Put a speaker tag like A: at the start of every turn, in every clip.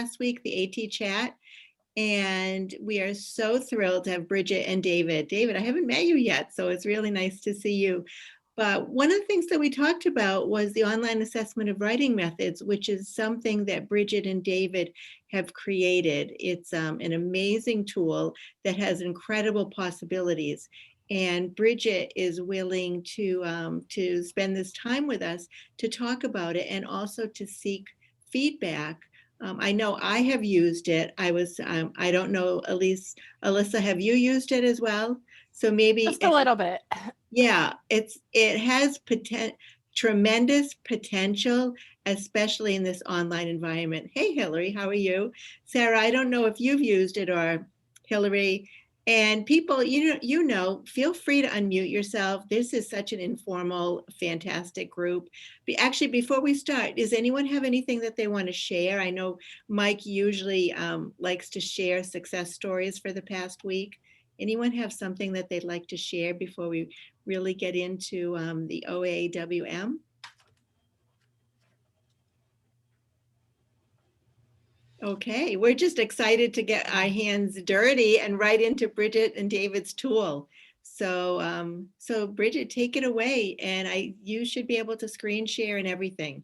A: last week, the AT chat, and we are so thrilled to have Bridgette and David. David, I haven't met you yet, so it's really nice to see you. But one of the things that we talked about was the online assessment of writing methods, which is something that Bridgette and David have created. It's an amazing tool that has incredible possibilities. And Bridgette is willing to spend this time with us to talk about it and also to seek feedback. I know I have used it. I don't know, Elise, Alyssa, have you used it as well? So maybe
B: Just a little bit.
A: yeah, it has tremendous potential, especially in this online environment. Hey, Hillary, how are you? Sarah, I don't know if you've used it or Hillary. And people, feel free to unmute yourself. This is such an informal, fantastic group. Actually, before we start, does anyone have anything that they want to share? I know Mike usually likes to share success stories for the past week. Anyone have something that they'd like to share before we really get into the OAWM? Okay, we're just excited to get our hands dirty and right into Bridgette and David's tool. So, so Bridgette, take it away, and you should be able to screen share and everything.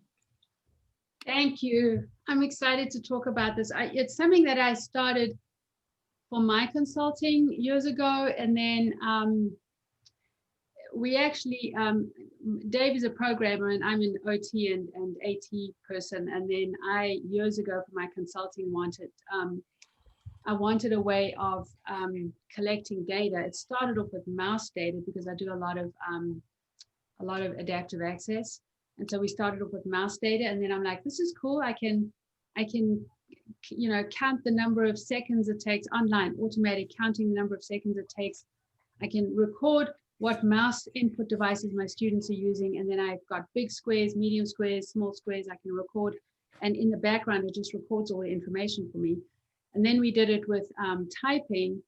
C: Thank you. I'm excited to talk about this. It's something that I started for my consulting years ago, and then we actually, Dave is a programmer and I'm an OT and AT person. And then I, years ago for my consulting, I wanted a way of collecting data. It started off with mouse data because I do a lot of adaptive access. And so we started off with mouse data, and then I'm like, this is cool. I can count the number of seconds it takes online, automatic counting the number of seconds it takes. I can record what mouse input devices my students are using. And then I've got big squares, medium squares, small squares I can record. And in the background, it just records all the information for me. And then we did it with typing.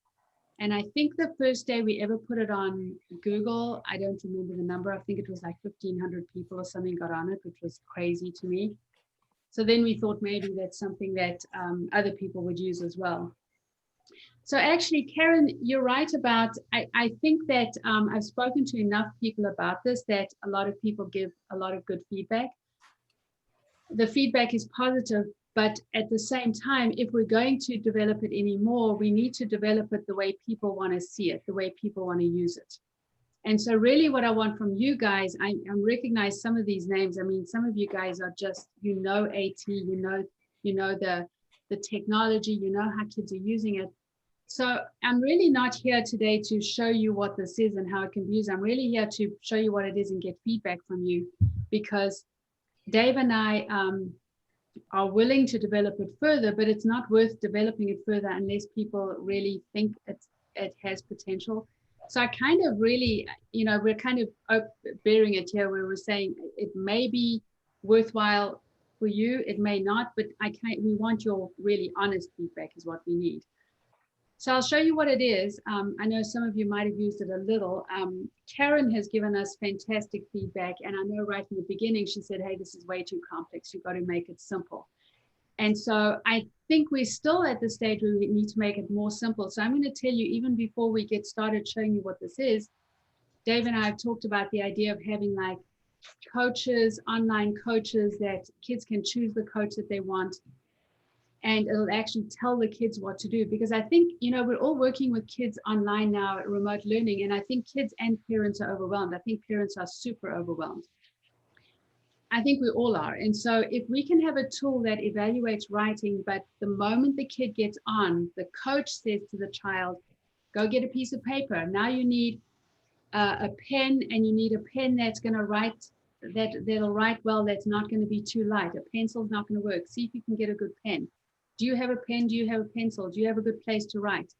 C: And I think the first day we ever put it on Google, I don't remember the number. I think it was like 1,500 people or something got on it, which was crazy to me. So then we thought maybe that's something that other people would use as well. So actually, Karen, you're right about, I think that I've spoken to enough people about this, that a lot of people give a lot of good feedback. The feedback is positive, but at the same time, if we're going to develop it anymore, we need to develop it the way people want to see it, the way people want to use it. And so really what I want from you guys, I recognize some of these names. I mean, some of you guys are just, AT, the technology, how kids are using it. So I'm really not here today to show you what this is and how it can be used. I'm really here to show you what it is and get feedback from you, because Dave and I are willing to develop it further, but it's not worth developing it further unless people really think it has potential. So I kind of really, we're kind of bearing it here where we're saying it may be worthwhile for you, it may not, but we want your really honest feedback is what we need. So I'll show you what it is. I know some of you might have used it a little. Karen has given us fantastic feedback. And I know right from the beginning, she said, hey, this is way too complex. You've got to make it simple. And so I think we're still at the stage where we need to make it more simple. So I'm going to tell you, even before we get started showing you what this is, Dave and I have talked about the idea of having like coaches, online coaches, that kids can choose the coach that they want. And it'll actually tell the kids what to do. Because I think, we're all working with kids online now at remote learning. And I think kids and parents are overwhelmed. I think parents are super overwhelmed. I think we all are. And so if we can have a tool that evaluates writing, but the moment the kid gets on, the coach says to the child, go get a piece of paper. Now you need a pen, and you need a pen that's going to write, that'll write well, that's not going to be too light. A pencil's not going to work. See if you can get a good pen. Do you have a pen? Do you have a pencil? Do you have a good place to write?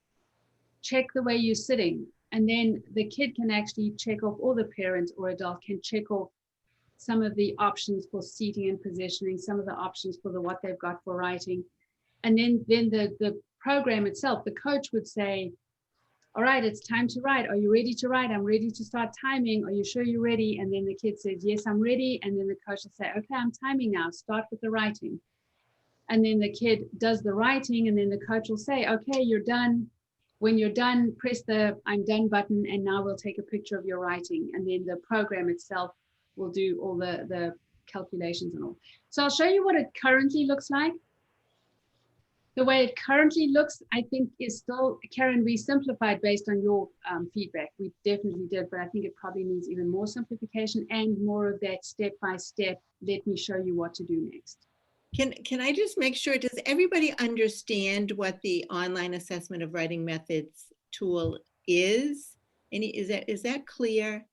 C: Check the way you're sitting. And then the kid can actually check off, or the parent or adult can check off some of the options for seating and positioning, some of the options for what they've got for writing. And then the program itself, the coach would say, all right, it's time to write. Are you ready to write? I'm ready to start timing. Are you sure you're ready? And then the kid says, yes, I'm ready. And then the coach will say, okay, I'm timing now. Start with the writing. and then the kid does the writing, and then the coach will say, okay, you're done. When you're done, press the I'm done button, and now we'll take a picture of your writing. And then the program itself will do all the calculations and all. So I'll show you what it currently looks like. The way it currently looks, I think, is still, Karen, we simplified based on your feedback. We definitely did, but I think it probably needs even more simplification and more of that step-by-step, let me show you what to do next.
A: Can I just make sure, does everybody understand what the online assessment of writing methods tool is? Is that clear?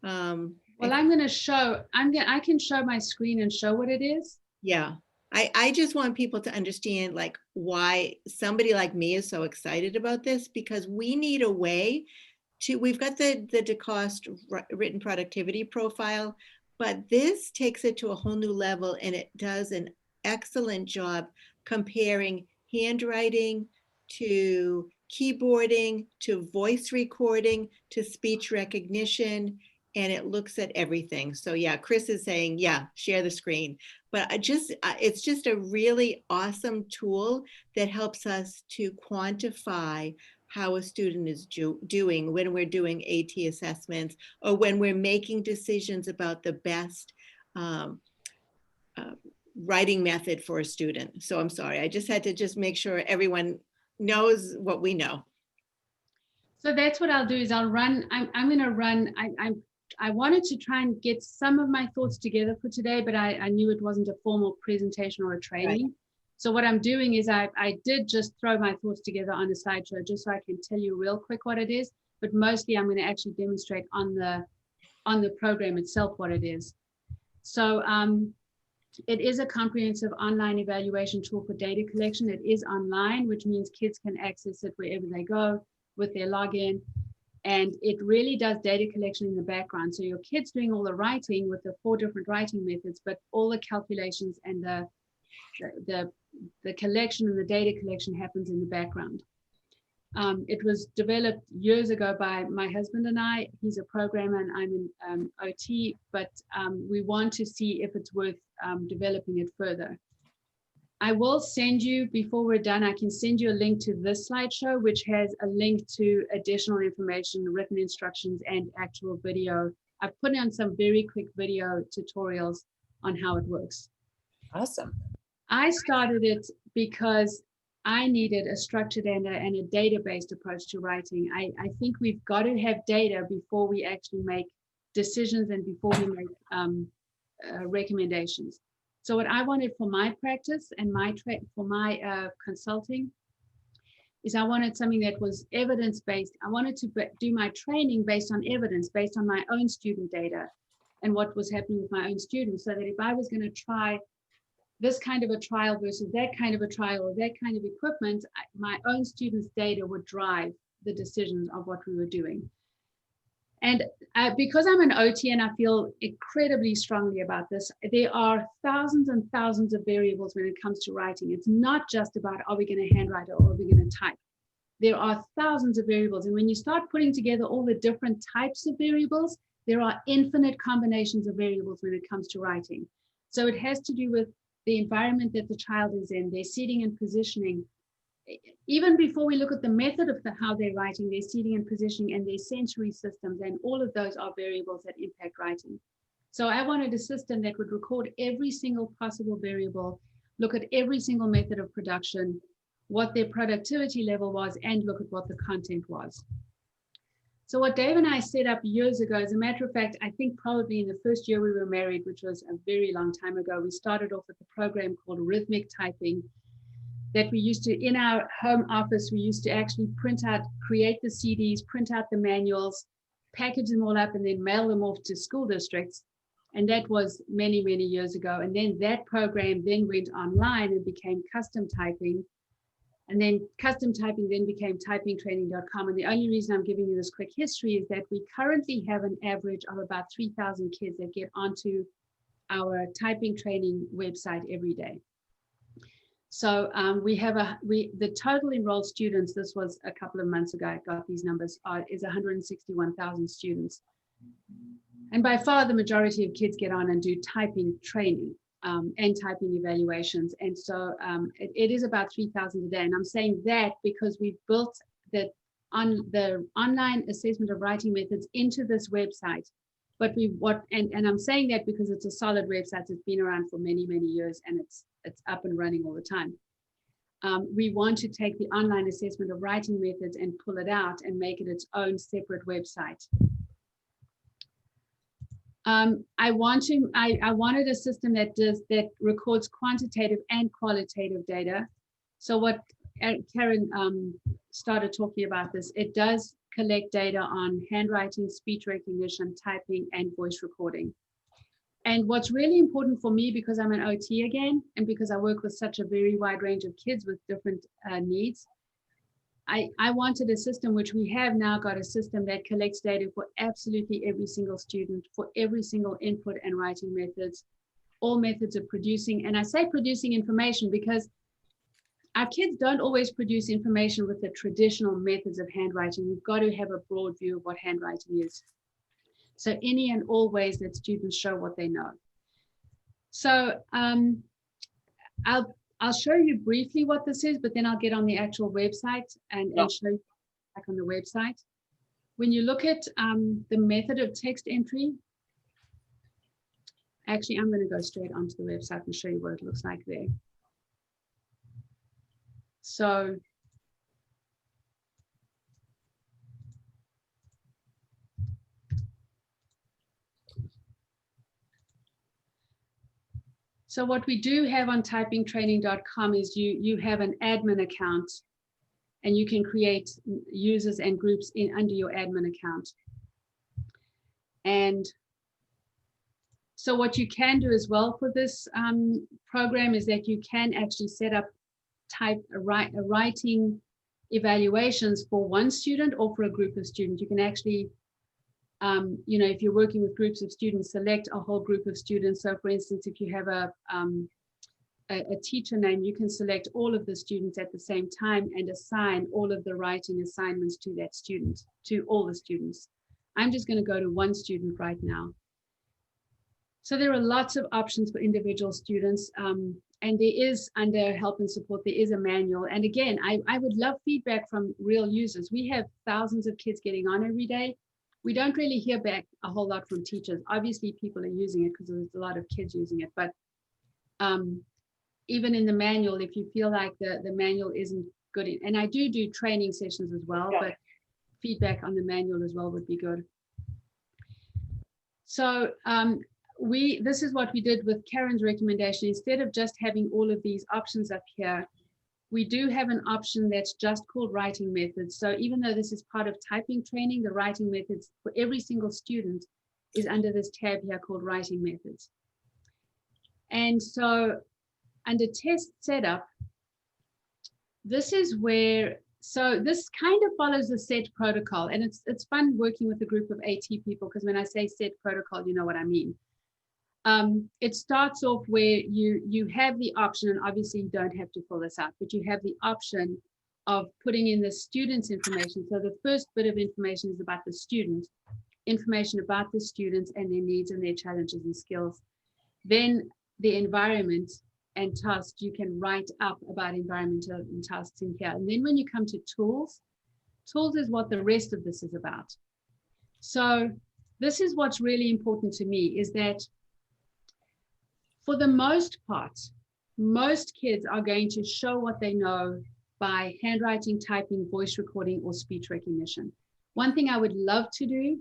C: Well, I'm going to show, I can show my screen and show what it is.
A: Yeah, I just want people to understand like why somebody like me is so excited about this, because we need a way to, we've got the DeCoste written productivity profile, but this takes it to a whole new level, and it does an excellent job comparing handwriting to keyboarding to voice recording to speech recognition, and it looks at everything. So yeah, Chris is saying, yeah, share the screen. But it's just a really awesome tool that helps us to quantify how a student is doing when we're doing AT assessments, or when we're making decisions about the best writing method for a student. So I'm sorry, I just had to just make sure everyone knows what we know.
C: So that's what I'll do is I'll run, I'm going to run, I wanted to try and get some of my thoughts together for today, but I knew it wasn't a formal presentation or a training. Right. So what I'm doing is I did just throw my thoughts together on a slideshow just so I can tell you real quick what it is, but mostly I'm going to actually demonstrate on the program itself what it is. So it is a comprehensive online evaluation tool for data collection. It is online, which means kids can access it wherever they go with their login. And it really does data collection in the background. So your kid's doing all the writing with the 4 different writing methods, but all the calculations and the collection and the data collection happens in the background. It was developed years ago by my husband and I. He's a programmer and I'm in OT, but we want to see if it's worth developing it further. I will send you, before we're done, I can send you a link to this slideshow, which has a link to additional information, written instructions, and actual video. I've put on some very quick video tutorials on how it works.
B: Awesome.
C: I started it because I needed a structured and a data-based approach to writing. I think we've got to have data before we actually make decisions and before we make recommendations. So what I wanted for my practice and for my consulting is I wanted something that was evidence-based. I wanted to do my training based on evidence, based on my own student data and what was happening with my own students, so that if I was going to try this kind of a trial versus that kind of a trial or that kind of equipment, my own students' data would drive the decisions of what we were doing. And because I'm an OT and I feel incredibly strongly about this, there are thousands and thousands of variables when it comes to writing. It's not just about, are we going to handwrite or are we going to type? There are thousands of variables. And when you start putting together all the different types of variables, there are infinite combinations of variables when it comes to writing. So it has to do with the environment that the child is in, their seating and positioning. Even before we look at the method of how they're writing, their seating and positioning and their sensory systems, and all of those are variables that impact writing. So I wanted a system that would record every single possible variable, look at every single method of production, what their productivity level was, and look at what the content was. So what Dave and I set up years ago, as a matter of fact, I think probably in the first year we were married, which was a very long time ago, we started off with a program called Rhythmic Typing, that we used to, in our home office, we used to actually print out, create the CDs, print out the manuals, package them all up, and then mail them off to school districts. And that was many, many years ago. And then that program then went online and became custom typing. And then custom typing then became typingtraining.com. And the only reason I'm giving you this quick history is that we currently have an average of about 3,000 kids that get onto our typing training website every day. So we have the total enrolled students, this was a couple of months ago, I got these numbers, is 161,000 students. And by far the majority of kids get on and do typing training. and typing evaluations. And so it is about 3,000 a day. And I'm saying that because we've built the online assessment of writing methods into this website. But and I'm saying that because it's a solid website. It's been around for many, many years, and it's up and running all the time. We want to take the online assessment of writing methods and pull it out and make it its own separate website. I wanted a system that records quantitative and qualitative data. So what Karen started talking about this, it does collect data on handwriting, speech recognition, typing, and voice recording. And what's really important for me, because I'm an OT again, and because I work with such a very wide range of kids with different needs, I wanted a system, which we have now got a system that collects data for absolutely every single student, for every single input and writing methods, all methods of producing. And I say producing information because our kids don't always produce information with the traditional methods of handwriting. We've got to have a broad view of what handwriting is. So any and all ways that students show what they know. So I'll show you briefly what this is, but then I'll get on the actual website and show you back on the website. When you look at the method of text entry, actually, I'm going to go straight onto the website and show you what it looks like there. So what we do have on typingtraining.com is you have an admin account, and you can create users and groups under your admin account. And so what you can do as well for this program is that you can actually set up writing evaluations for one student or for a group of students. You can actually if you're working with groups of students, select a whole group of students. So for instance, if you have a teacher name, you can select all of the students at the same time and assign all of the writing assignments to that student, to all the students. I'm just going to go to one student right now. So there are lots of options for individual students. And there is, under help and support, there is a manual. And again, I would love feedback from real users. We have thousands of kids getting on every day. We don't really hear back a whole lot from teachers. Obviously, people are using it because there's a lot of kids using it. But even in the manual, if you feel like the manual isn't good, and I do training sessions as well, but feedback on the manual as well would be good. So this is what we did with Karen's recommendation. Instead of just having all of these options up here, we do have an option that's just called writing methods. So even though this is part of typing training, the writing methods for every single student is under this tab here called writing methods. And so under test setup, this is where, so this kind of follows the set protocol. And it's fun working with a group of AT people, because when I say set protocol, you know what I mean. It starts off where you have the option, and obviously you don't have to fill this out, but you have the option of putting in the student's information. So the first bit of information is about the student, information about the students and their needs and their challenges and skills. Then the environment and tasks, you can write up about environmental and tasks in here. And then when you come to tools is what the rest of this is about. So this is what's really important to me, is that for the most part, most kids are going to show what they know by handwriting, typing, voice recording, or speech recognition. One thing I would love to do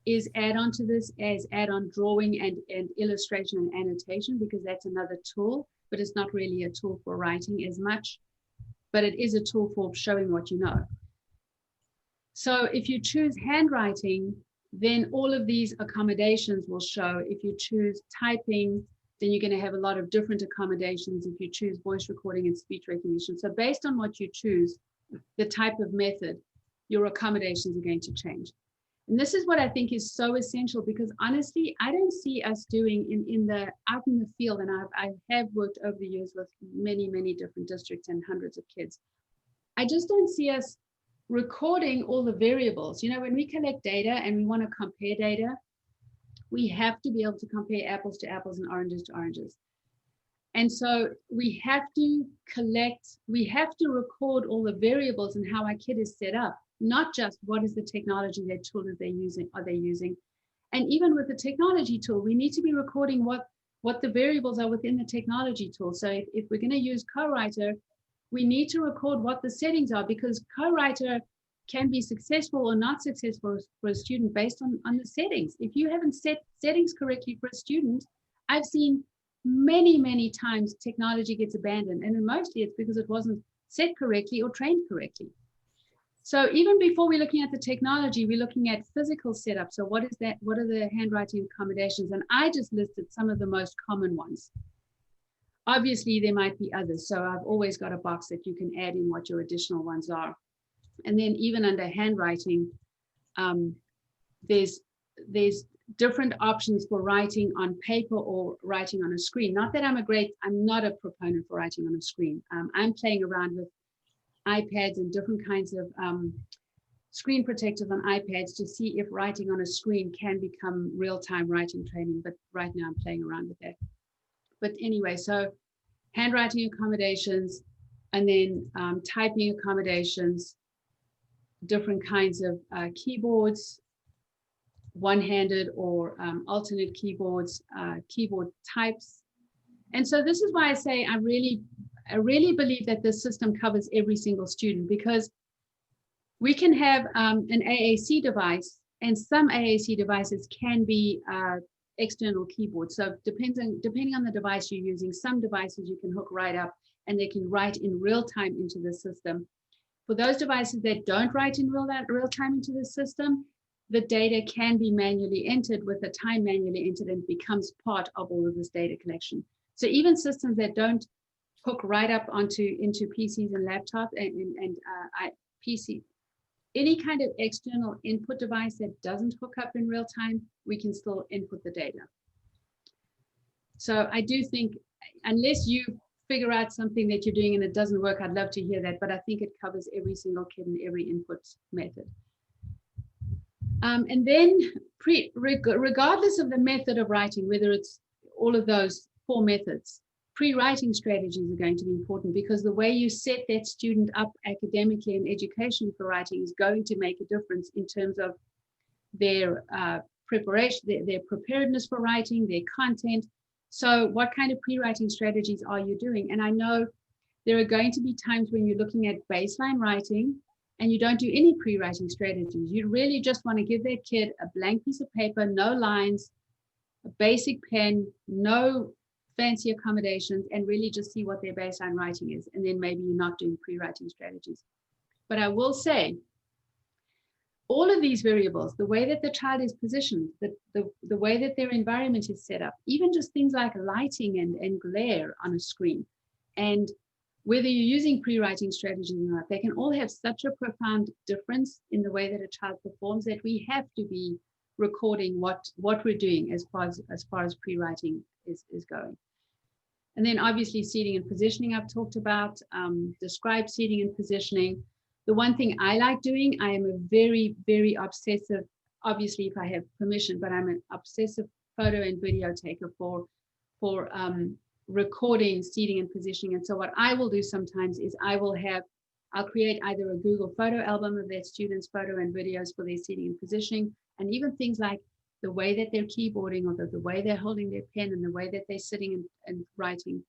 C: is add on to this as add on drawing and illustration and annotation, because that's another tool, but it's not really a tool for writing as much, but it is a tool for showing what you know. So if you choose handwriting, then all of these accommodations will show. If you choose typing, then you're going to have a lot of different accommodations. If you choose voice recording and speech recognition. So based on what you choose, the type of method, your accommodations are going to change. And this is what I think is so essential, because honestly, I don't see us doing out in the field, and I have worked over the years with many, many different districts and hundreds of kids. I just don't see us recording all the variables. You know, when we collect data and we want to compare data, we have to be able to compare apples to apples and oranges to oranges. And so we have to record all the variables and how our kid is set up, not just what is the technology, that tool that are they using. And even with the technology tool, we need to be recording what the variables are within the technology tool. So if we're going to use Co-Writer, we need to record what the settings are, because Co-Writer can be successful or not successful for a student based on the settings. If you haven't set settings correctly for a student, I've seen many times technology gets abandoned, and mostly it's because it wasn't set correctly or trained correctly. So even before we're looking at the technology, we're looking at physical setup. So what is that? What are the handwriting accommodations? And I just listed some of the most common ones. Obviously, there might be others. So I've always got a box that you can add in what your additional ones are. And then even under handwriting, there's different options for writing on paper or writing on a screen. Not that I'm not a proponent for writing on a screen. I'm playing around with iPads and different kinds of screen protectors on iPads to see if writing on a screen can become real-time writing training. But right now I'm playing around with that. But anyway, so handwriting accommodations, and then typing accommodations, different kinds of keyboards, one-handed or alternate keyboards, keyboard types. And so this is why I say I really believe that this system covers every single student, because we can have an AAC device, and some AAC devices can be external keyboards. So depending on the device you're using, some devices you can hook right up and they can write in real time into the system. For those devices that don't write in real time into the system, the data can be manually entered with the time manually entered, and becomes part of all of this data collection. So even systems that don't hook right up into PCs and laptops and PC, any kind of external input device that doesn't hook up in real time, we can still input the data. So I do think, unless you figure out something that you're doing and it doesn't work, I'd love to hear that, but I think it covers every single kid and every input method. And then regardless of the method of writing, whether it's all of those 4 methods, pre-writing strategies are going to be important, because the way you set that student up academically and educationally for writing is going to make a difference in terms of their preparation, their preparedness for writing, their content. So what kind of pre-writing strategies are you doing? And I know there are going to be times when you're looking at baseline writing and you don't do any pre-writing strategies. You really just want to give that kid a blank piece of paper, no lines, a basic pen, no fancy accommodations, and really just see what their baseline writing is. And then maybe you're not doing pre-writing strategies. But I will say, all of these variables, the way that the child is positioned, the way that their environment is set up, even just things like lighting and glare on a screen, and whether you're using pre-writing strategies or not, they can all have such a profound difference in the way that a child performs, that we have to be recording what we're doing as far as pre-writing is going. And then obviously seating and positioning I've talked about, describe seating and positioning. The one thing I like doing, I am a very, very obsessive, obviously if I have permission, but I'm an obsessive photo and video taker for recording seating and positioning. And so what I will do sometimes is I'll create either a Google photo album of their students' photo and videos for their seating and positioning, and even things like the way that they're keyboarding, or the way they're holding their pen, and the way that they're sitting and writing.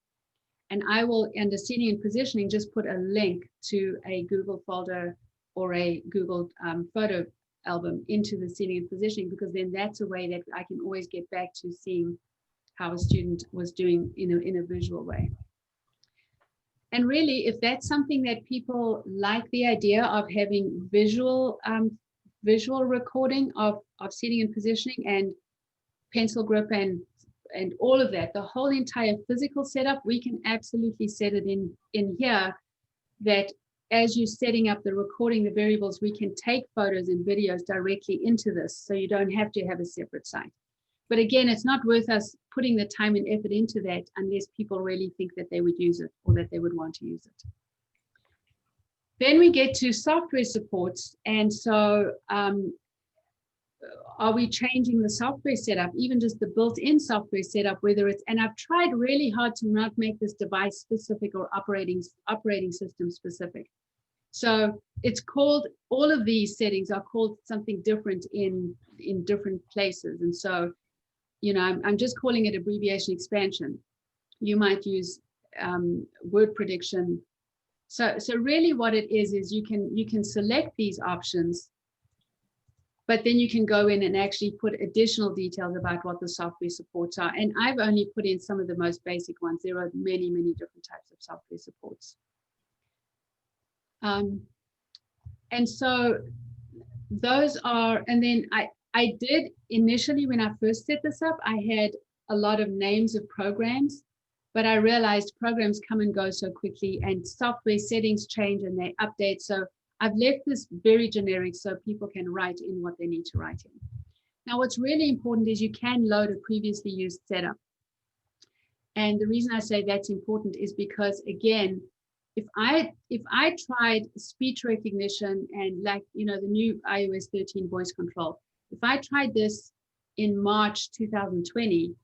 C: And I will, under seating and positioning, just put a link to a Google folder or a Google photo album into the seating and positioning, because then that's a way that I can always get back to seeing how a student was doing in a visual way. And really, if that's something that people like, the idea of having visual recording of seating and positioning and pencil grip and all of that, the whole entire physical setup, we can absolutely set it in here, that as you're setting up the recording, the variables, we can take photos and videos directly into this, so you don't have to have a separate site. But again, it's not worth us putting the time and effort into that unless people really think that they would use it or that they would want to use it. Then we get to software supports. And so are we changing the software setup, even just the built-in software setup, whether it's, and I've tried really hard to not make this device specific or operating system specific. So it's called, all of these settings are called something different in different places. And so, you know, I'm just calling it abbreviation expansion. You might use word prediction. So really what it is you can select these options, but then you can go in and actually put additional details about what the software supports are. And I've only put in some of the most basic ones. There are many, many different types of software supports. And so those are, and then I did initially, when I first set this up, I had a lot of names of programs, but I realized programs come and go so quickly and software settings change and they update. So I've left this very generic so people can write in what they need to write in. Now, what's really important is you can load a previously used setup. And the reason I say that's important is because, again, if I tried speech recognition and, like, you know, the new iOS 13 voice control, if I tried this in March 2020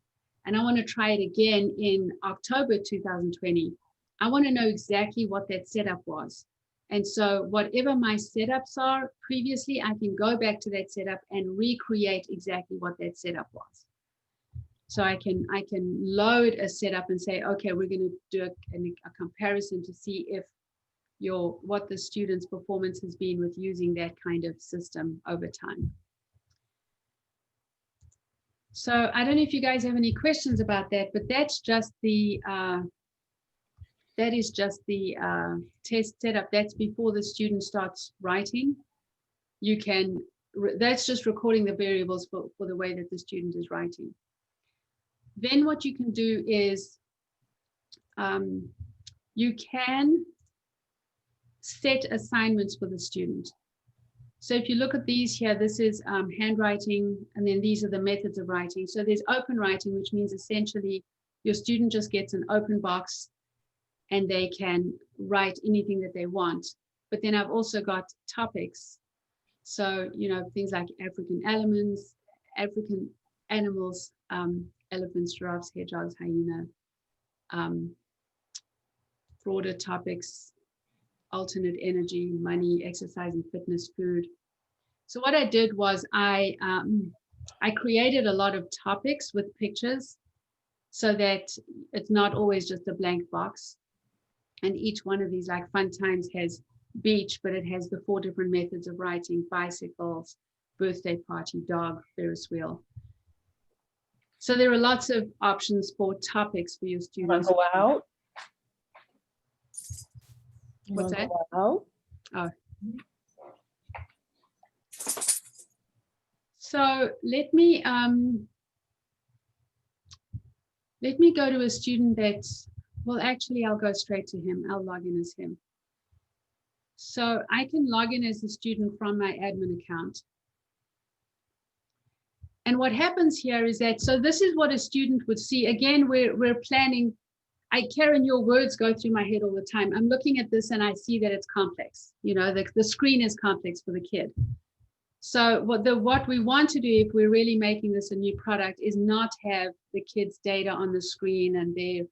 C: and I want to try it again in October 2020, I want to know exactly what that setup was. And so whatever my setups are previously, I can go back to that setup and recreate exactly what that setup was. So I can load a setup and say, okay, we're going to do a comparison to see if what the student's performance has been with using that kind of system over time. So I don't know if you guys have any questions about that, but that's just the test setup. That's before the student starts writing. That's just recording the variables for the way that the student is writing. Then what you can do is you can set assignments for the student. So if you look at these here, this is handwriting, and then these are the methods of writing. So there's open writing, which means essentially your student just gets an open box and they can write anything that they want. But then I've also got topics. So, you know, things like African animals, elephants, giraffes, hedgehogs, hyena, broader topics, alternate energy, money, exercise and fitness, food. So what I did was I created a lot of topics with pictures so that it's not always just a blank box. And each one of these, like Fun Times, has beach, but it has the 4 different methods of writing: bicycles, birthday party, dog, Ferris wheel. So there are lots of options for topics for your students.
B: Go out.
C: What's that?
B: Out?
C: Oh. So let me go to a student that's, well, actually, I'll go straight to him. I'll log in as him. So I can log in as a student from my admin account. And what happens here is that, so this is what a student would see. Again, we're planning. Karen, your words go through my head all the time. I'm looking at this and I see that it's complex. You know, the screen is complex for the kid. So what we want to do, if we're really making this a new product, is not have the kids' data on the screen and their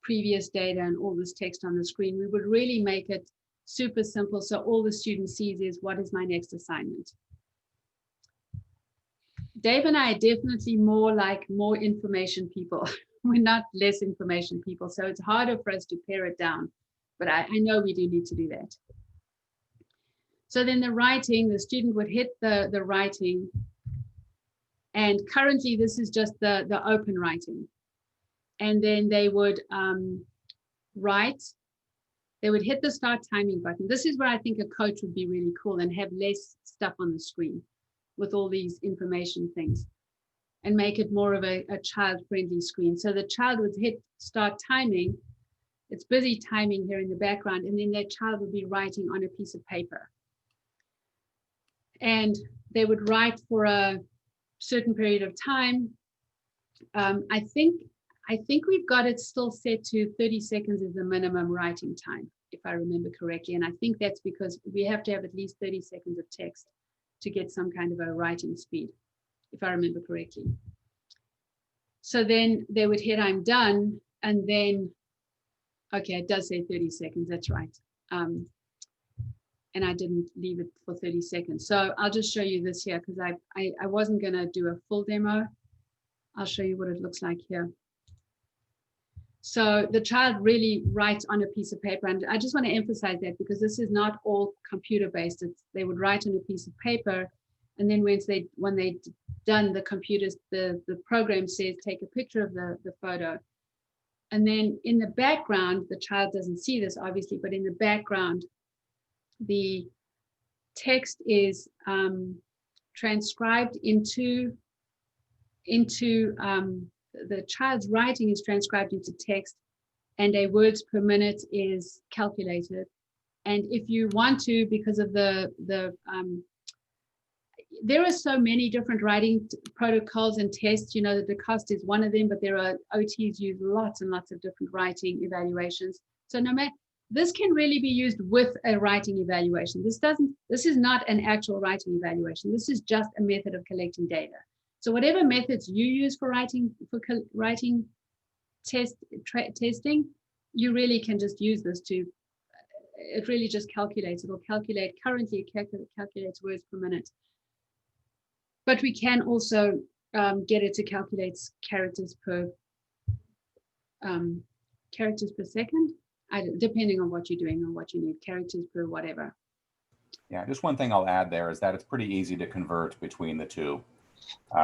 C: previous data and all this text on the screen. We would really make it super simple. So all the student sees is, what is my next assignment? Dave and I are definitely more information people. We're not less information people. So it's harder for us to pare it down, but I know we do need to do that. So then the writing, the student would hit the writing. And currently this is just the open writing. And then they would write, they would hit the start timing button. This is where I think a coach would be really cool and have less stuff on the screen with all these information things, and make it more of a child-friendly screen. So the child would hit start timing. It's busy timing here in the background, and then that child would be writing on a piece of paper. And they would write for a certain period of time. I think we've got it still set to 30 seconds as the minimum writing time, if I remember correctly. And I think that's because we have to have at least 30 seconds of text to get some kind of a writing speed. if I remember correctly. So then they would hit I'm done, and then, okay, it does say 30 seconds, that's right. And I didn't leave it for 30 seconds. So I'll just show you this here because I wasn't gonna do a full demo. I'll show you what it looks like here. So the child really writes on a piece of paper, and I just want to emphasize that because this is not all computer-based. They would write on a piece of paper, and then when they're done, the program says take a picture of the photo. And then in the background, the child doesn't see this obviously, but in the background, the text is transcribed into the child's writing is transcribed into text, and a words per minute is calculated. And if you want to, because of there are so many different writing protocols and tests, you know, that the cost is one of them, but there are OTs use lots and lots of different writing evaluations. So no matter, this can really be used with a writing evaluation. This is not an actual writing evaluation. This is just a method of collecting data. So whatever methods you use for writing testing, you really can just use this to, it really just calculates. It'll calculate, currently it calculates words per minute. But we can also get it to calculate characters per second, depending on what you're doing and what you need, characters per whatever.
B: Yeah, just one thing I'll add there is that it's pretty easy to convert between the two,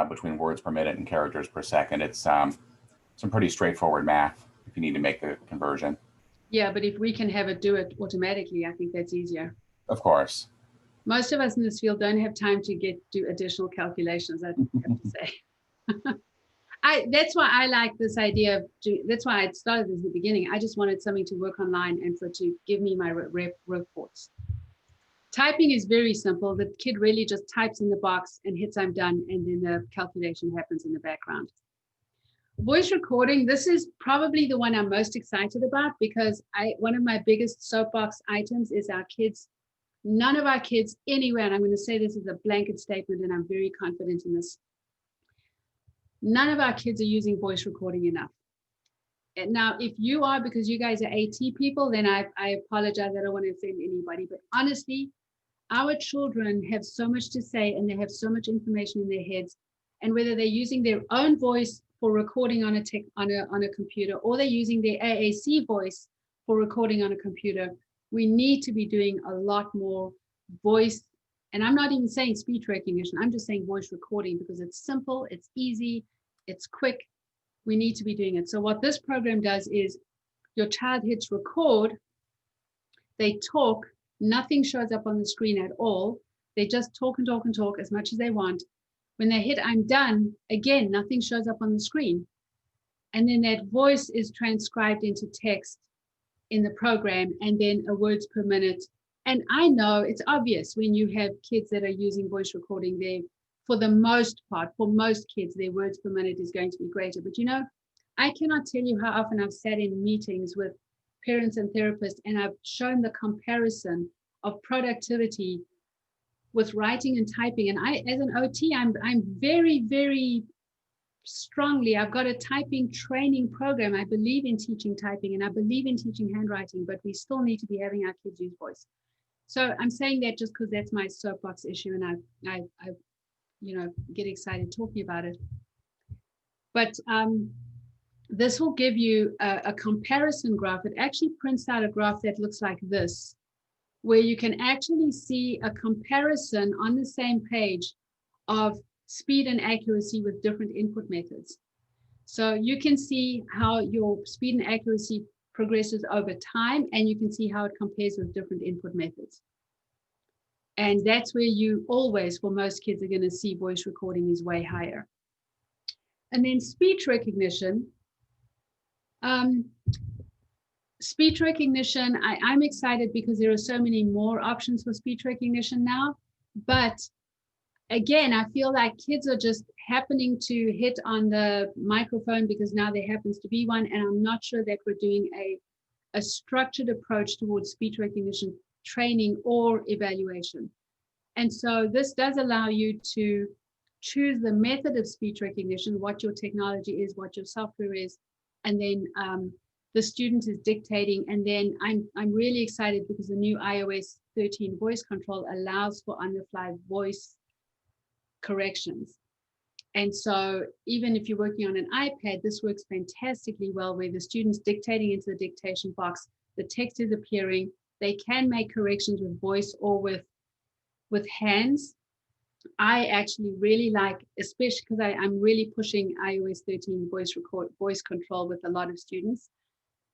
B: between words per minute and characters per second. It's some pretty straightforward math if you need to make the conversion.
C: Yeah, but if we can have it do it automatically, I think that's easier.
B: Of course.
C: Most of us in this field don't have time to do additional calculations, I have to say. That's why I like this idea of, that's why I started this at the beginning. I just wanted something to work online and to give me my reports. Typing is very simple. The kid really just types in the box and hits I'm done, and then the calculation happens in the background. Voice recording, this is probably the one I'm most excited about because one of my biggest soapbox items is our kids. None of our kids anywhere, and I'm going to say this as a blanket statement, and I'm very confident in this. None of our kids are using voice recording enough. And now, if you are, because you guys are AT people, then I apologize. I don't want to offend anybody. But honestly, our children have so much to say, and they have so much information in their heads. And whether they're using their own voice for recording on a computer, or they're using their AAC voice for recording on a computer, we need to be doing a lot more voice. And I'm not even saying speech recognition. I'm just saying voice recording because it's simple, it's easy, it's quick. We need to be doing it. So what this program does is your child hits record, they talk, nothing shows up on the screen at all. They just talk and talk and talk as much as they want. When they hit I'm done, again, nothing shows up on the screen. And then that voice is transcribed into text in the program, and then a words per minute. And I know it's obvious when you have kids that are using voice recording, they, for the most part, for most kids, their words per minute is going to be greater. But you know, I cannot tell you how often I've sat in meetings with parents and therapists, and I've shown the comparison of productivity with writing and typing. And I, as an OT, I'm very, very strongly, I've got a typing training program. I believe in teaching typing and I believe in teaching handwriting, but we still need to be having our kids use voice. So I'm saying that just because that's my soapbox issue, and I you know, get excited talking about it. But this will give you a comparison graph. It actually prints out a graph that looks like this, where you can actually see a comparison on the same page of speed and accuracy with different input methods. So you can see how your speed and accuracy progresses over time, and you can see how it compares with different input methods. And that's where you always, for most kids, are going to see voice recording is way higher. And then speech recognition. Speech recognition, I'm excited because there are so many more options for speech recognition now. But again, I feel like kids are just happening to hit on the microphone because now there happens to be one. And I'm not sure that we're doing a structured approach towards speech recognition training or evaluation. And so this does allow you to choose the method of speech recognition, what your technology is, what your software is, and then the student is dictating. And then I'm really excited because the new iOS 13 voice control allows for on-the-fly voice corrections. And so even if you're working on an iPad, this works fantastically well, where the student's dictating into the dictation box, the text is appearing, they can make corrections with voice or with hands. I actually really like, especially because I'm really pushing iOS 13 voice control with a lot of students,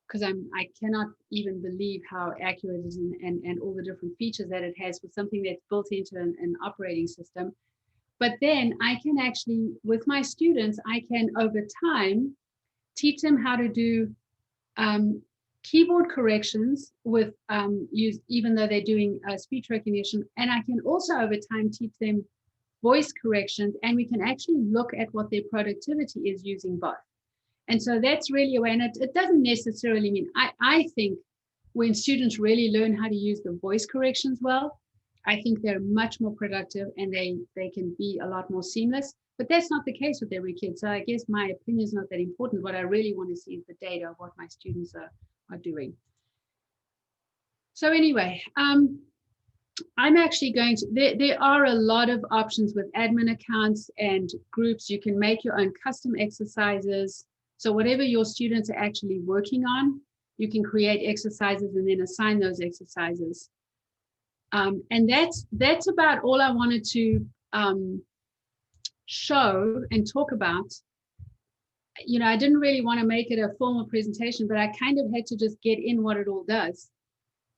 C: because I cannot even believe how accurate it is and all the different features that it has with something that's built into an operating system. But then I can actually, with my students, I can over time teach them how to do keyboard corrections with even though they're doing speech recognition. And I can also over time teach them voice corrections, and we can actually look at what their productivity is using both. And so that's really a way, and it doesn't necessarily mean, I think when students really learn how to use the voice corrections well, I think they're much more productive and they can be a lot more seamless. But that's not the case with every kid. So I guess my opinion is not that important. What I really want to see is the data of what my students are doing. So anyway, I'm actually going to, there are a lot of options with admin accounts and groups. You can make your own custom exercises. So whatever your students are actually working on, you can create exercises and then assign those exercises. And that's about all I wanted to show and talk about. You know, I didn't really want to make it a formal presentation, but I kind of had to just get in what it all does,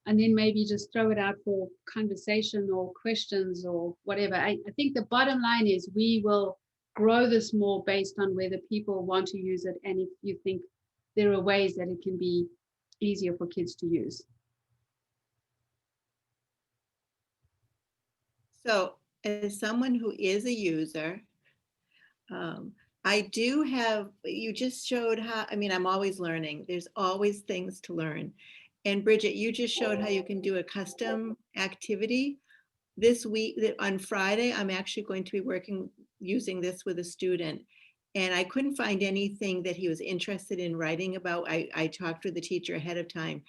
C: and then maybe just throw it out for conversation or questions or whatever. I think the bottom line is we will grow this more based on whether people want to use it, and if you think there are ways that it can be easier for kids to use.
A: So as someone who is a user, I do have, you just showed how, I mean, I'm always learning. There's always things to learn. And Bridget, you just showed how you can do a custom activity. This week, on Friday, I'm actually going to be using this with a student. And I couldn't find anything that he was interested in writing about. I talked with the teacher ahead of time.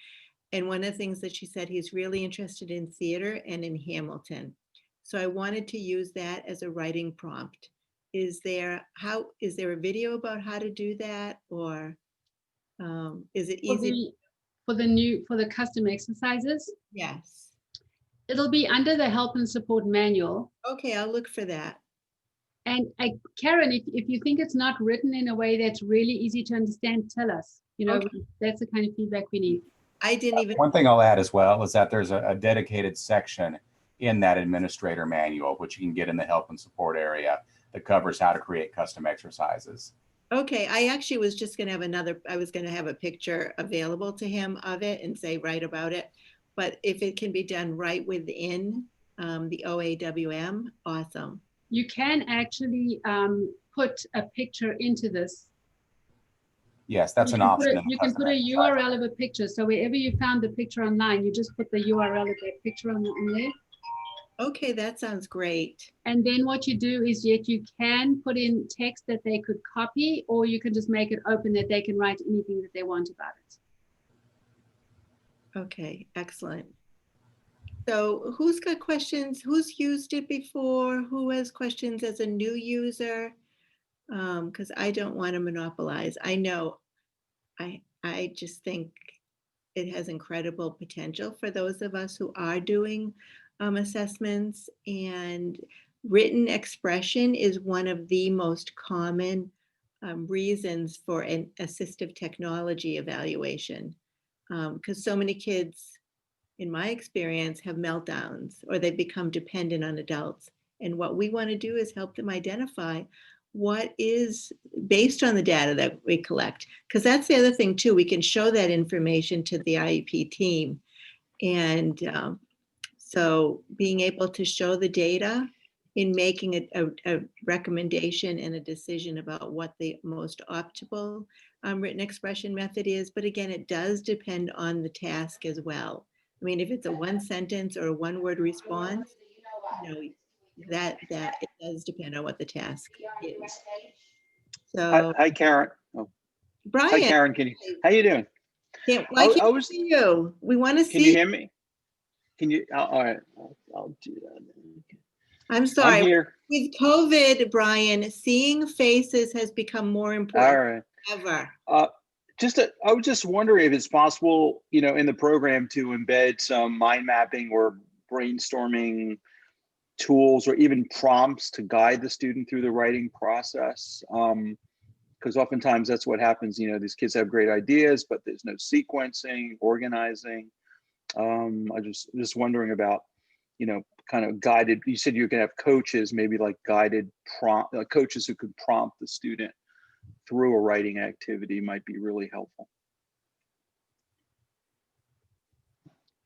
A: And one of the things that she said, he's really interested in theater and in Hamilton. So I wanted to use that as a writing prompt. Is there a video about how to do that, or is it easy?
C: For the custom exercises?
A: Yes.
C: It'll be under the help and support manual.
A: Okay, I'll look for that.
C: And Karen, if you think it's not written in a way that's really easy to understand, tell us. You know, okay. That's the kind of feedback we need.
A: I didn't even.
B: One thing I'll add as well is that there's a dedicated section in that administrator manual, which you can get in the help and support area, that covers how to create custom exercises.
A: Okay, I actually was just going to have I was going to have a picture available to him of it and say, write about it. But if it can be done right within the OAWM, awesome.
C: You can actually put a picture into this.
B: Yes, that's an option.
C: You can put a URL of a picture. So wherever you found the picture online, you just put the URL of that picture on there.
A: Okay, that sounds great. And
C: then what you do is you can put in text that they could copy, or you can just make it open that they can write anything that they want about it.
A: Okay, excellent. So who's got questions? Who's used it before? Who has questions as a new user? Because I don't want to monopolize. I know I just think it has incredible potential for those of us who are doing assessments, and written expression is one of the most common reasons for an assistive technology evaluation, because so many kids, in my experience, have meltdowns or they become dependent on adults. And what we want to do is help them identify what is based on the data that we collect, because that's the other thing too. We can show that information to the IEP team, and so being able to show the data in making a recommendation and a decision about what the most optimal written expression method is. But again, it does depend on the task as well. I mean, if it's a one sentence or a one word response, that it does depend on what the task is.
D: Hi,
A: So
D: hi, Karen. Oh, hi,
A: Brian,
D: Karen. How you doing?
A: why
D: I
A: can't we
D: was.
A: see you? We want to
D: Can you
A: see.
D: hear me? Can you? All right. I'll do that.
A: I'm
D: I'm
A: sorry.
D: here.
A: With COVID, Brian, seeing faces has become more
D: All
A: important
D: right.
A: than ever.
D: I was just wondering if it's possible, in the program to embed some mind mapping or brainstorming tools or even prompts to guide the student through the writing process. Because oftentimes that's what happens. These kids have great ideas, but there's no sequencing, organizing. I just wondering about, kind of guided. You said you can have coaches, maybe like guided coaches who could prompt the student through a writing activity might be really helpful.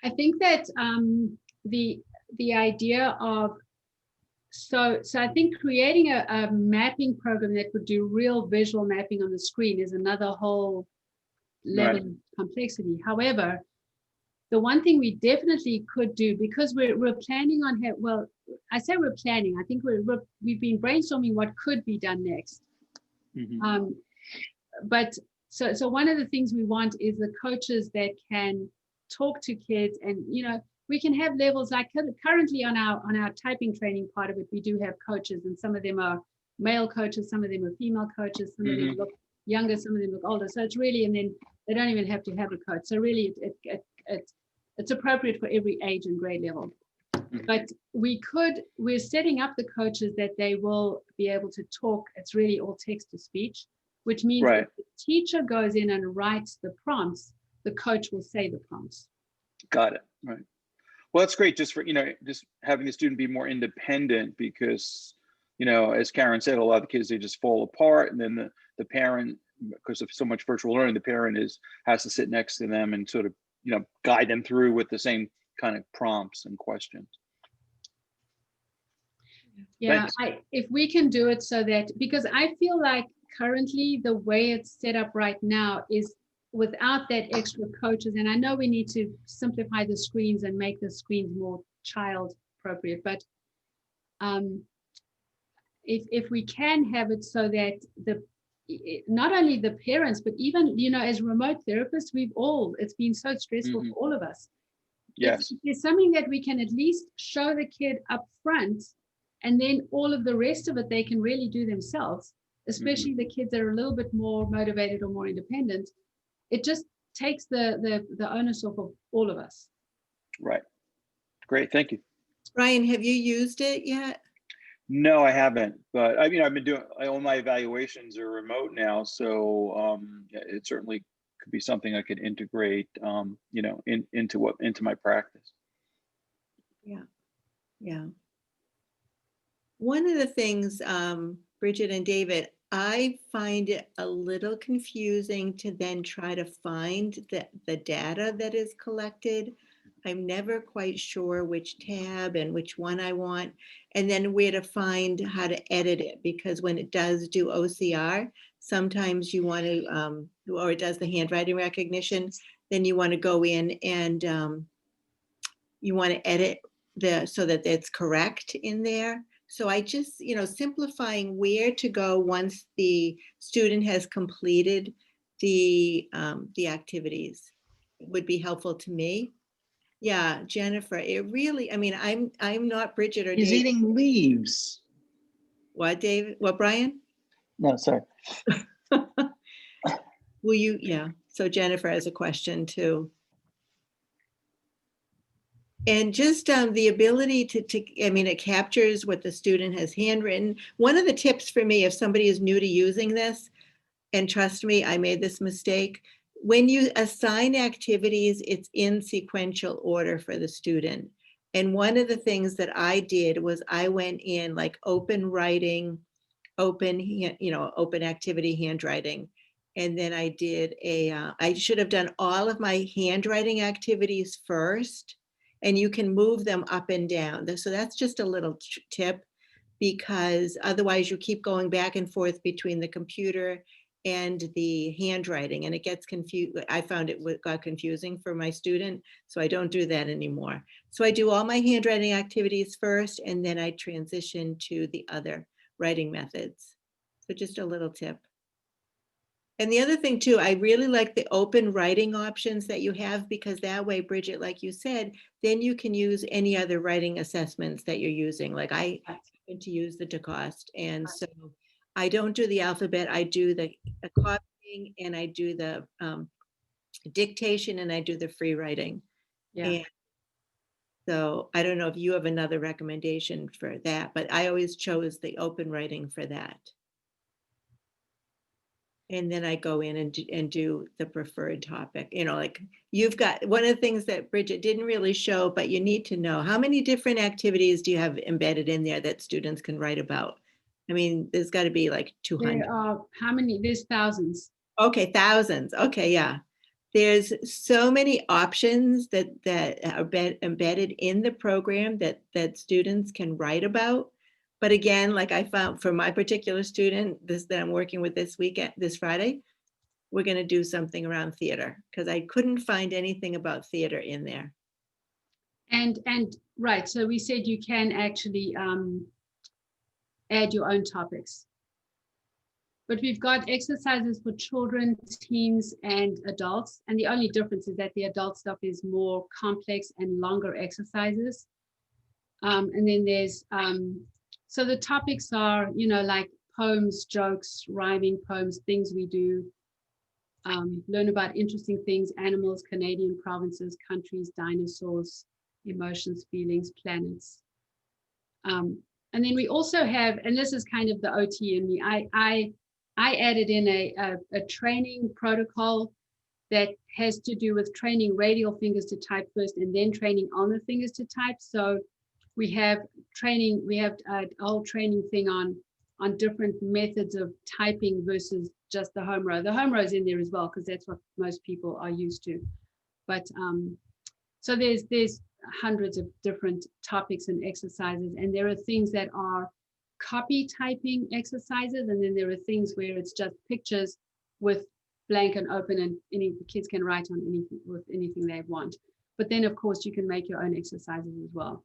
C: I think that the idea of so I think creating a mapping program that would do real visual mapping on the screen is another whole level of complexity. However, the one thing we definitely could do, because we're planning on I say we're planning. I think we've been brainstorming what could be done next.
D: Mm-hmm.
C: But so one of the things we want is the coaches that can talk to kids, and we can have levels like currently on our typing training part of it. We do have coaches, and some of them are male coaches, some of them are female coaches, some of them look younger, some of them look older. So it's really, and then they don't even have to have a coach. So really, it's appropriate for every age and grade level. But we're setting up the coaches that they will be able to talk. It's really all text to speech, which means if the teacher goes in and writes the prompts, the coach will say the prompts.
D: Got it. Right. Well, that's great. Just for, just having the student be more independent, because, as Karen said, a lot of the kids, they just fall apart. And then the parent, because of so much virtual learning, the parent has to sit next to them and sort of, guide them through with the same kind of prompts and questions.
C: Yeah, if we can do it so that, because I feel like currently the way it's set up right now is without that extra coaches, and I know we need to simplify the screens and make the screens more child appropriate, but if we can have it so that not only the parents, but even, as remote therapists, it's been so stressful for all of us.
D: Yes.
C: If there's something that we can at least show the kid up front, and then all of the rest of it they can really do themselves, especially the kids that are a little bit more motivated or more independent. It just takes the onus off of all of us.
D: Right. Great. Thank you.
A: Brian, have you used it yet?
D: No, I haven't. But I've been all my evaluations are remote now. So it certainly could be something I could integrate, into my practice.
A: Yeah. Yeah. One of the things, Bridgette and David, I find it a little confusing to then try to find the data that is collected. I'm never quite sure which tab and which one I want, and then where to find how to edit it, because when it does do OCR, sometimes you want to, or it does the handwriting recognition, then you want to go in and you want to edit so that it's correct in there. So I just, simplifying where to go once the student has completed the activities would be helpful to me. Yeah, Jennifer, it really, I'm not Bridgette or
D: He's
A: David.
D: eating leaves.
A: What, David? What, Brian?
D: No, sorry.
A: Will you? Yeah. So Jennifer has a question too. And just the ability to, it captures what the student has handwritten. One of the tips for me, if somebody is new to using this, and trust me, I made this mistake, when you assign activities, it's in sequential order for the student. And one of the things that I did was I went in like open writing, open activity handwriting. And then I did I should have done all of my handwriting activities first, and you can move them up and down. So that's just a little tip, because otherwise you keep going back and forth between the computer and the handwriting, and it gets confused. I found it got confusing for my student, so I don't do that anymore. So I do all my handwriting activities first, and then I transition to the other writing methods. So just a little tip. And the other thing too, I really like the open writing options that you have, because that way, Bridget, like you said, then you can use any other writing assessments that you're using. Like I happen to use the DeCoste, and so I don't do the alphabet. I do the copying, and I do the dictation, and I do the free writing.
C: Yeah.
A: And so I don't know if you have another recommendation for that, but I always chose the open writing for that. And then I go in and do the preferred topic. You know, like you've got, one of the things that Bridget didn't really show, but you need to know, how many different activities do you have embedded in there that students can write about? I mean, there's got to be like 200.
C: There are, how many? There's thousands.
A: Okay, thousands. Okay, yeah. There's so many options that are embedded in the program that students can write about. But again, like I found for my particular student, that I'm working with this weekend, this Friday, we're going to do something around theater, because I couldn't find anything about theater in there.
C: And right, so we said you can actually add your own topics. But we've got exercises for children, teens, and adults. And the only difference is that the adult stuff is more complex and longer exercises. And then there's, so the topics are, you know, like poems, jokes, rhyming poems, things we do, learn about interesting things, animals, Canadian provinces, countries, dinosaurs, emotions, feelings, planets. And then we also have, and this is kind of the OT in me, I added in a training protocol that has to do with training radial fingers to type first and then training ulnar fingers to type. So we have training, we have a whole training thing on different methods of typing versus just the home row. The home row is in there as well, because that's what most people are used to. But so there's hundreds of different topics and exercises, and there are things that are copy typing exercises, and then there are things where it's just pictures with blank and open, and any kids can write on anything with anything they want. But then of course you can make your own exercises as well.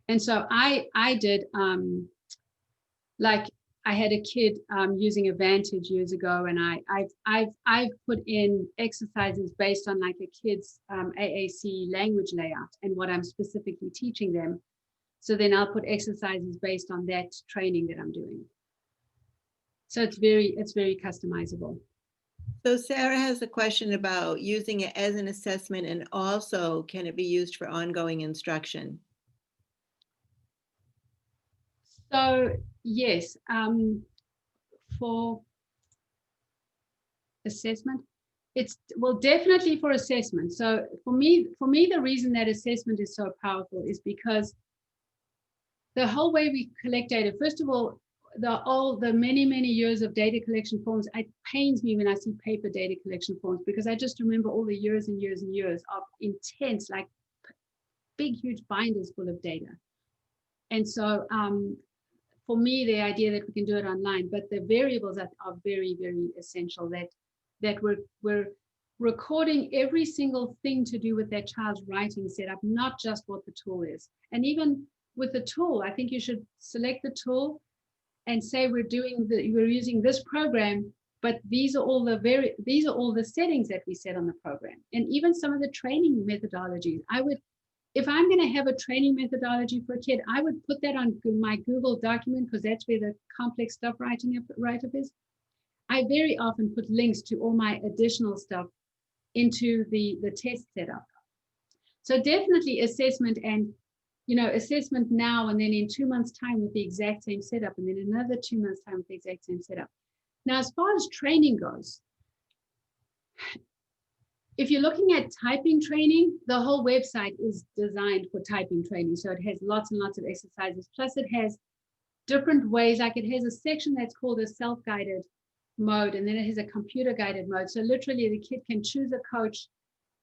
C: And so I did like I had a kid using Advantage years ago, and I've put in exercises based on like a kid's AAC language layout and what I'm specifically teaching them. So then I'll put exercises based on that training that I'm doing. So it's very customizable.
A: So Sarah has a question about using it as an assessment, and also can it be used for ongoing instruction?
C: So yes, for assessment, it's, well, definitely for assessment. So for me, the reason that assessment is so powerful is because the whole way we collect data, first of all, the many years of data collection forms, it pains me when I see paper data collection forms, because I just remember all the years and years and years of intense, like big, huge binders full of data. And so for me, the idea that we can do it online, but the variables that are very, very essential, that we're recording every single thing to do with that child's writing setup, not just what the tool is. And even with the tool, I think you should select the tool and say we're using this program, but these are all the settings that we set on the program. And even some of the training methodologies, if I'm going to have a training methodology for a kid, I would put that on my Google document, because that's where the complex stuff write-up is. I very often put links to all my additional stuff into the test setup. So definitely assessment, and assessment now, and then in 2 months' time with the exact same setup, and then another 2 months' time with the exact same setup. Now, as far as training goes, if you're looking at typing training, the whole website is designed for typing training. So it has lots and lots of exercises. Plus it has different ways, like it has a section that's called a self-guided mode, and then it has a computer guided mode. So literally the kid can choose a coach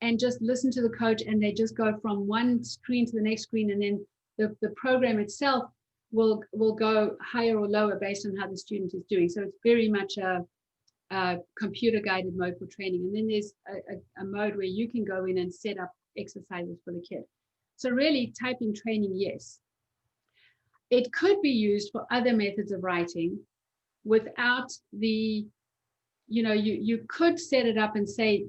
C: and just listen to the coach, and they just go from one screen to the next screen, and then the program itself will go higher or lower based on how the student is doing. So it's very much a computer guided mode for training. And then there's a mode where you can go in and set up exercises for the kid. So really typing training, yes. It could be used for other methods of writing without the, you could set it up and say,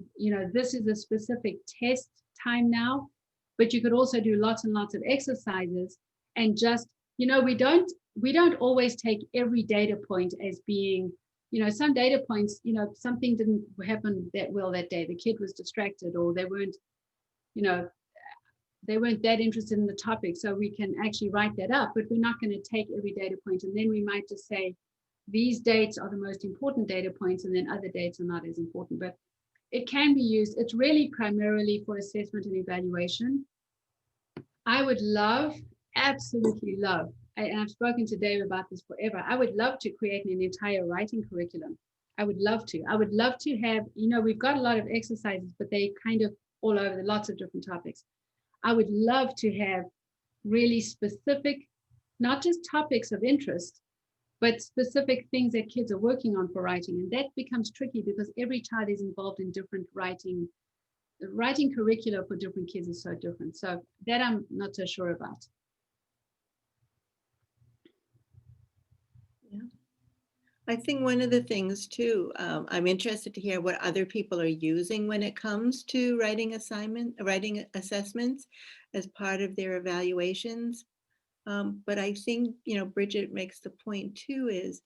C: this is a specific test time now, but you could also do lots and lots of exercises and just, we don't always take every data point as being, some data points, something didn't happen that well that day. The kid was distracted, or they weren't that interested in the topic. So we can actually write that up, but we're not going to take every data point. And then we might just say, these dates are the most important data points, and then other dates are not as important. But it can be used. It's really primarily for assessment and evaluation. I would love, absolutely love, and I've spoken to Dave about this forever, I would love to create an entire writing curriculum. I would love to have, we've got a lot of exercises, but they kind of all over, lots of different topics. I would love to have really specific, not just topics of interest, but specific things that kids are working on for writing. And that becomes tricky because every child is involved in different writing. The writing curricula for different kids is so different. So that I'm not so sure about.
A: Yeah. I think one of the things too, I'm interested to hear what other people are using when it comes to writing assessments as part of their evaluations. But I think, Bridgette makes the point too, is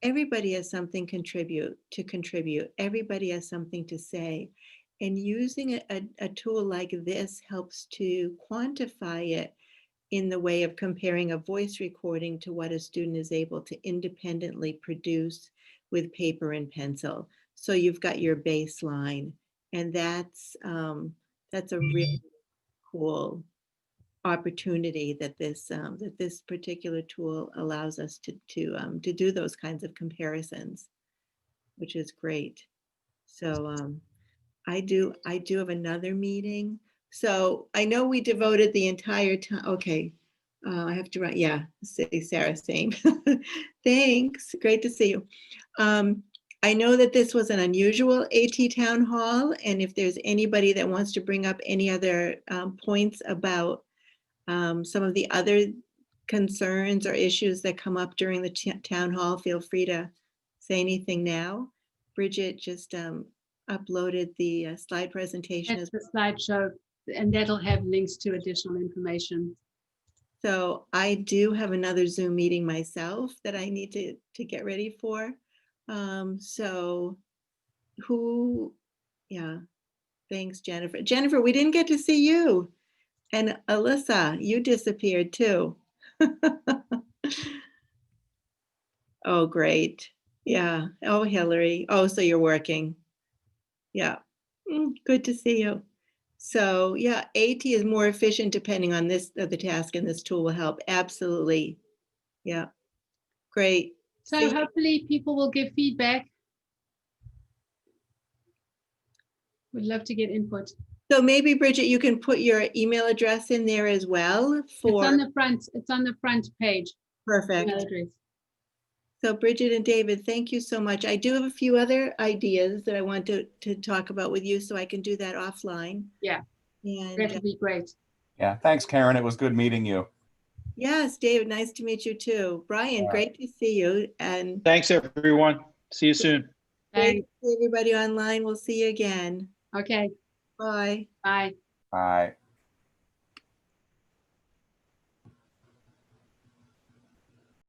A: everybody has something to contribute. Everybody has something to say. And using a tool like this helps to quantify it in the way of comparing a voice recording to what a student is able to independently produce with paper and pencil. So you've got your baseline, and that's a really cool opportunity that this particular tool allows us to do those kinds of comparisons, which is great. So I do have another meeting. So I know we devoted the entire time. Okay, I have to write. Yeah, Sarah, same. Thanks. Great to see you. I know that this was an unusual AT town hall, and if there's anybody that wants to bring up any other points about some of the other concerns or issues that come up during the town hall, feel free to say anything now. Bridgette just uploaded the slide presentation.
C: That's the slideshow, and that'll have links to additional information.
A: So I do have another Zoom meeting myself that I need to get ready for. So yeah, thanks, Jennifer. Jennifer, we didn't get to see you. And Alyssa, you disappeared too. Oh, great. Yeah. Oh, Hillary. Oh, so you're working. Yeah. Good to see you. So yeah, AT is more efficient depending on the task, and this tool will help. Absolutely. Yeah. Great.
C: So hopefully people will give feedback. We'd love to get input.
A: So maybe Bridgette, you can put your email address in there as well.
C: It's on the front page.
A: Perfect.
C: Email address.
A: So Bridgette and David, thank you so much. I do have a few other ideas that I want to talk about with you, so I can do that offline.
C: Yeah,
A: and
C: that would be great.
B: Yeah, thanks, Karen. It was good meeting you.
A: Yes, David, nice to meet you too. Brian, great to see you. And
D: Thanks, everyone. See you soon.
A: great to see everybody online. We'll see you again.
C: Okay.
A: Bye.
C: Bye.
B: Bye.